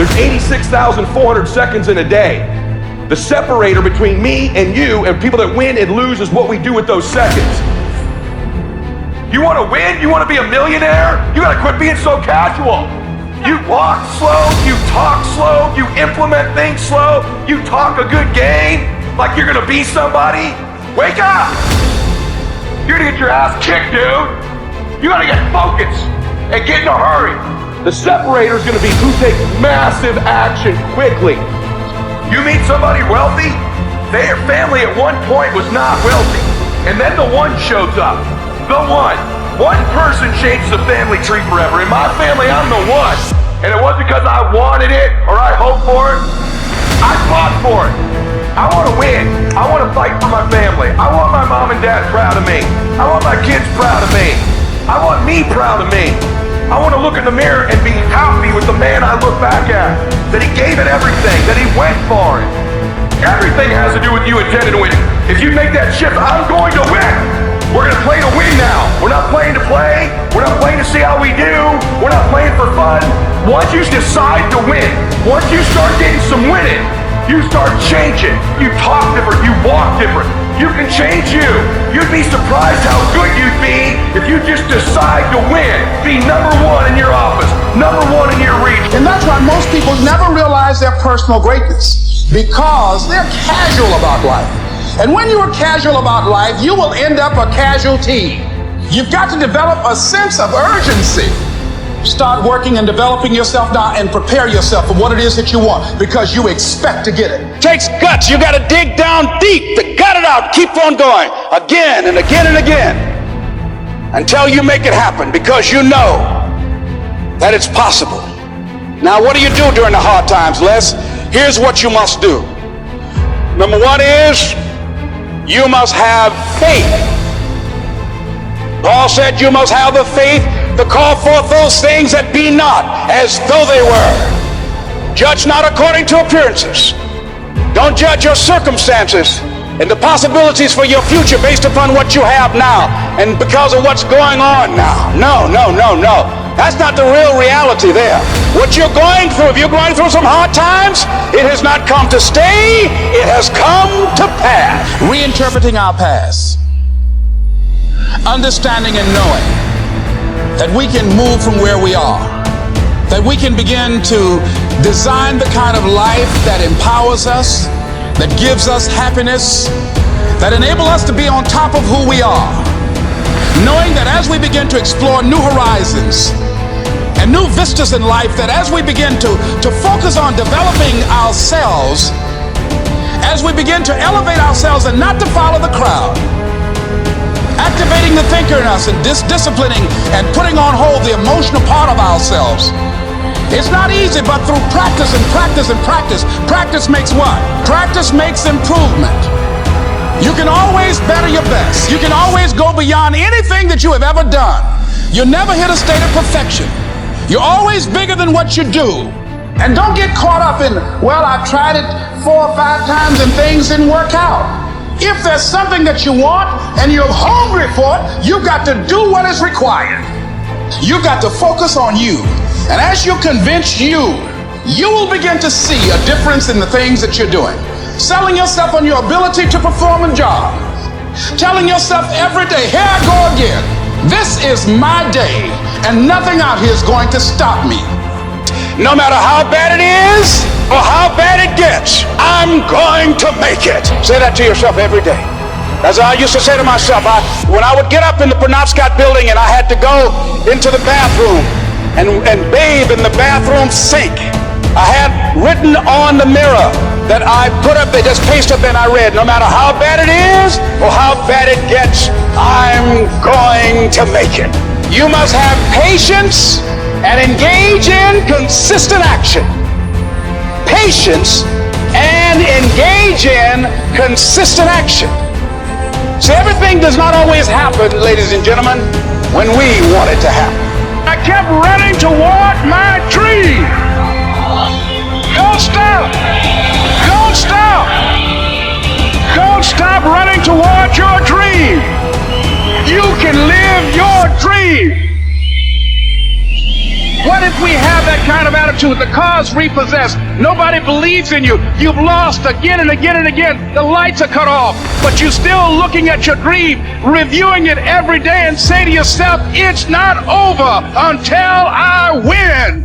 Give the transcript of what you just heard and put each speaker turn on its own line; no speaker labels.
There's 86,400 seconds in a day. The separator between me and you and people that win and lose is what we do with those seconds. You want to win? You want to be a millionaire? You got to quit being so casual. You walk slow, you talk slow, you implement things slow, you talk a good game like you're gonna be somebody. Wake up! You're gonna get your ass kicked, dude. You gotta get focused and get in a hurry. The separator is gonna be who takes massive action quickly. You meet somebody wealthy, their family at one point was not wealthy. And then the one shows up. The one. One person changes the family tree forever. In my family, I'm the one. And it wasn't because I wanted it or I hoped for it. I fought for it. I want to win. I want to fight for my family. I want my mom and dad proud of me. I want my kids proud of me. I want me proud of me. I want to look in the mirror and be happy with the man I look back at. That he gave it everything. That he went for it. Everything has to do with you intending to win. If you make that shift, I'm going to win. We're going to play to win now. We're not playing to play. We're not playing to see how we do. We're not playing for fun. Once you decide to win, once you start getting some winning, you start changing. You talk different. You walk different. You can change you. You'd be surprised how good you'd be if you just decide to win. Be number one in your office, number one in your region.
And that's why most people never realize their personal greatness, because they're casual about life. And when you are casual about life, you will end up a casualty. You've got to develop a sense of urgency. Start working and developing yourself now and prepare yourself for what it is that you want, because you expect to get it.
Takes guts. You got to dig down deep to gut it out. Keep on going again and again and again until you make it happen, because you know that it's possible. Now, what do you do during the hard times, Les? Here's what you must do. Number one is you must have faith. Paul said you must have the faith to call forth those things that be not as though they were. Judge not according to appearances. Don't judge your circumstances and the possibilities for your future based upon what you have now and because of what's going on now. No. That's not the real reality there. What you're going through, if you're going through some hard times, it has not come to stay, it has come to pass.
Reinterpreting our past. Understanding and knowing that we can move from where we are. That we can begin to design the kind of life that empowers us, that gives us happiness, that enable us to be on top of who we are. Knowing that as we begin to explore new horizons and new vistas in life, that as we begin to focus on developing ourselves, as we begin to elevate ourselves and not to follow the crowd, activating the thinker in us and disciplining and putting on hold the emotional part of ourselves. It's not easy, but through practice and practice and practice. Practice makes what? Practice makes improvement. You can always better your best. You can always go beyond anything that you have ever done. You'll never hit a state of perfection. You're always bigger than what you do. And don't get caught up in, well, I've tried it 4 or 5 times and things didn't work out. If there's something that you want and you're hungry for it, you've got to do what is required. You've got to focus on you. And as you convince you, you will begin to see a difference in the things that you're doing. Selling yourself on your ability to perform a job. Telling yourself every day, here I go again. This is my day, and nothing out here is going to stop me.
No matter how bad it is or how bad it gets, I'm going to make it. Say that to yourself every day. As I used to say to myself, when I would get up in the Penobscot building and I had to go into the bathroom and bathe in the bathroom sink, I had written on the mirror that I put up, they just pasted up and I read, no matter how bad it is or how bad it gets, I'm going to make it. You must have patience and engage in consistent action. Patience and engage in consistent action. See, everything does not always happen, ladies and gentlemen, when we want it to happen. I kept running toward my dream. Don't stop. Don't stop. Don't stop running toward your dream. You can live your dream. What What if we have that kind of attitude? The car's repossessed. Nobody believes in you. You've lost again and again and again. The lights are cut off, but you're still looking at your dream, reviewing it every day, and say to yourself, it's not over until I win.